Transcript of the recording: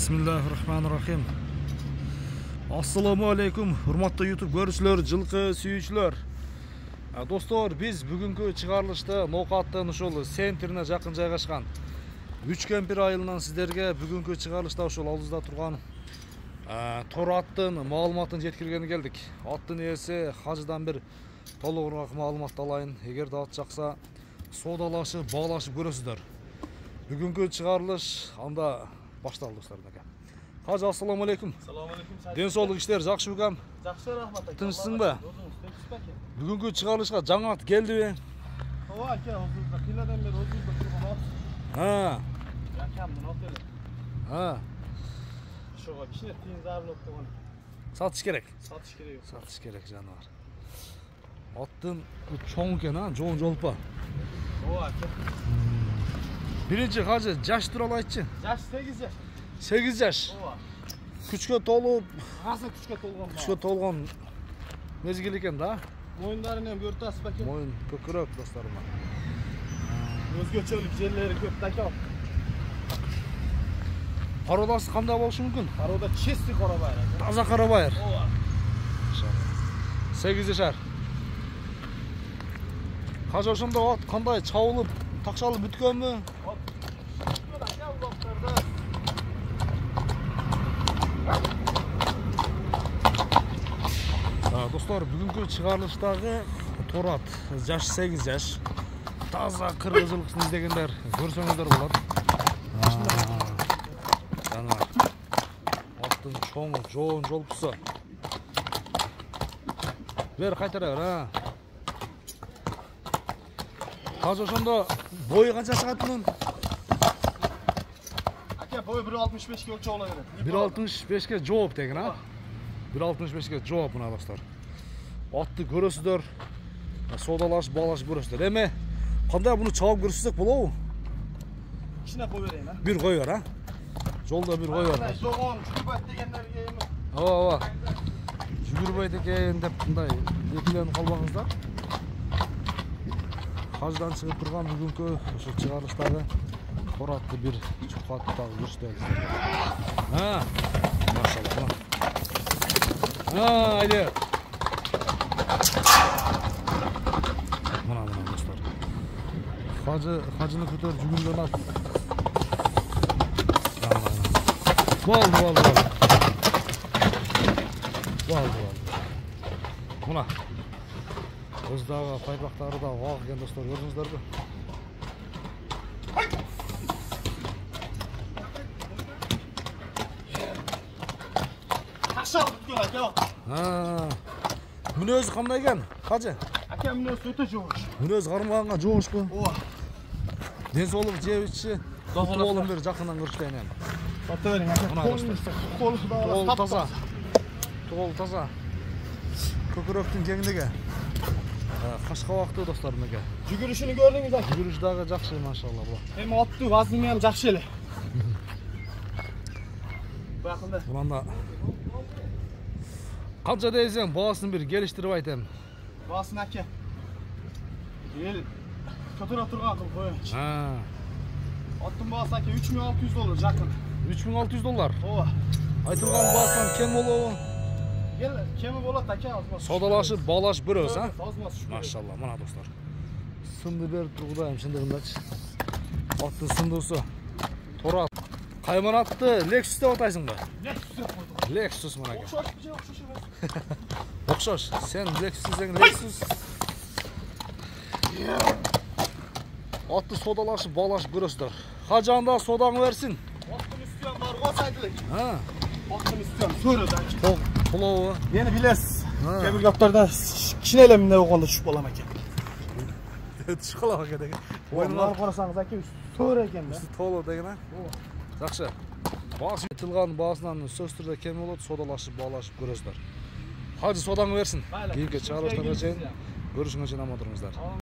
Bismillahirrahmanirrahim. Assalamu alaikum, hurmatlı YouTube görüşçüler, жылқы сүйүүчүлөр. Достор, биз бүгүнкү чыгарылышта Ноокаттын ошол центрине жакын жайгашкан 3 кемпир айылынан сиздерге бүгүнкү чыгарылышта ошол алдыбызда турган Тор аттын маалыматын жеткиргени келдик. Аттын ээси Хажыдан бир толугураак маалымат алайын. Эгерде ат жакса, соодалашып, баалашып көрөсүздөр. Бүгүнкү чыгарылыш анда башталды достор. Хажы, ассаламу алейкум. Ассаламу алейкум. Ден соолук иштер жакшы бекем? Жакшы, рахмат ака. Тынчсыңбы? Бүгүнкү чыгарылышка жаңы ат келдиби? Ооба ака, өзүбүздө кыйладан бери өзүбүздө турган ат. Акамдын аты эле. Ошого кичине тыйын зарылып койгон. Сатыш керек. Сатыш керек. Сатыш керек жаныбар. Аттын чоң экен, жоон жолпа. Ооба ака. Биринчи Хажы, жаш тууралуу айтчы. Жаш 8 жаш. 8 жаш. Ооба. Күчкө толуп, Азыр күчкө толгон. күчкө толгон мезгил экен да. Моюндарын эми бөртасып ака. Моюн көкүрөк досторум. Өзгөчөлүк жерлери көп да ака. Пародасы кандай болушу мүмкүн? Парода честный карабайыр ака. Таза карабайыр. Ооба. 8 жашар. Хажы ошондо ат кандай чабылып, такшалып бүткөнбү? Достор, бүгүнкү чыгарылыштагы Тор ат жаш 8 жаш. Таза кыргыз жылкысын издегендер көрсөңүздөр болот. Жаныбар. Аттын чоңу, жоон жолпусу. Бер кайтара бер, Хажы ошондо бою канча чыгат мунун? Ака, бою 1.65 өлчөп ала берет. 1.65 жооп деген, 1.65 жооп мына достор. Атты көрөсүздөр, соодалашып, баалашып көрөсүздөр. Эми кандай буну чабып көрсөтсөк болобу? Кичине кой берейин, Бир кой бар, Жолдо бир кой бар. Жогон, жүгүрбөйт дегендерге эми. Ооба. Жүгүрбөйт экен деп мындай экиленип калбаңыздар. Хажыдан чыгып турган бүгүнкү ошо чыгарылыштагы Тор атты бир чукаттагы көрсөтөлү. Машалла. Айде. Мына достор. Хажыны көтөр жүгүргөн ат. Болду. Мына. Өздагы пайпактары да ак экен достор, көрдүңүздөрбү? Такшалып бүткөн ака. Мүнөзү кандай экен, Хажы? Ака, мүнөзү өтө жогуш. Мүнөзү кармаганга жогушпу? Ооба. Ден соолук жебичи. Болун бир жакындан көрсөтөйүн эми. Ата бериң ака. Колу таза. Тол таза. Көкүрөктүн кеңдиги. Кашкабактуу достор меке. Жүгүрүшүнү көрдүңүз ака. Жүгүрүш дагы жакшы, машалла бул. Эми аттуу азы менен жакшы эле. Бакында. Мында канча дейсең, баасын бир келиштирип айтам. Баасын ака. Эл көтөрө турган кылып коёюнчу. Аттын баасы ака $3600 жакын. $3600. Ооба. Айтылган баасынан кем болобу? Кеми болот ака, азмас. Соодалашып, баалашып көрөбүз, Азмас. Машалла, мына достор. Сынды берип тургудайм чындыгындачы. Аттын сындуусу. Тор ат. Кайман атты Lexus деп атайсыңбы? Lexus мына экен. Окшош. Сен Lexus десең Lexus. Атты соодалашып, баалашып көрөсүздөр. Хажы анда соодаңы берсин. Аттын үстүнөн бар го сайдылык. Аттын үстүнөн сөрөдө. Толобу? Мени билесиз. Кемир каптарда кичине эле эмне болгондо түшүп калам экен. Түшүп калам экен деген. Ойнуңар карасаңыз ака, сөр экен да. Толо деген, Жакшы. Баасы айтылган баасынан сөз түрдө кем болот, соодалашып, баалашып көрөсүздөр. Хажы соодаңы берсин. Кийинки чыгарылыштарга чейин көрүшүнгө чейин аман туруңуздар.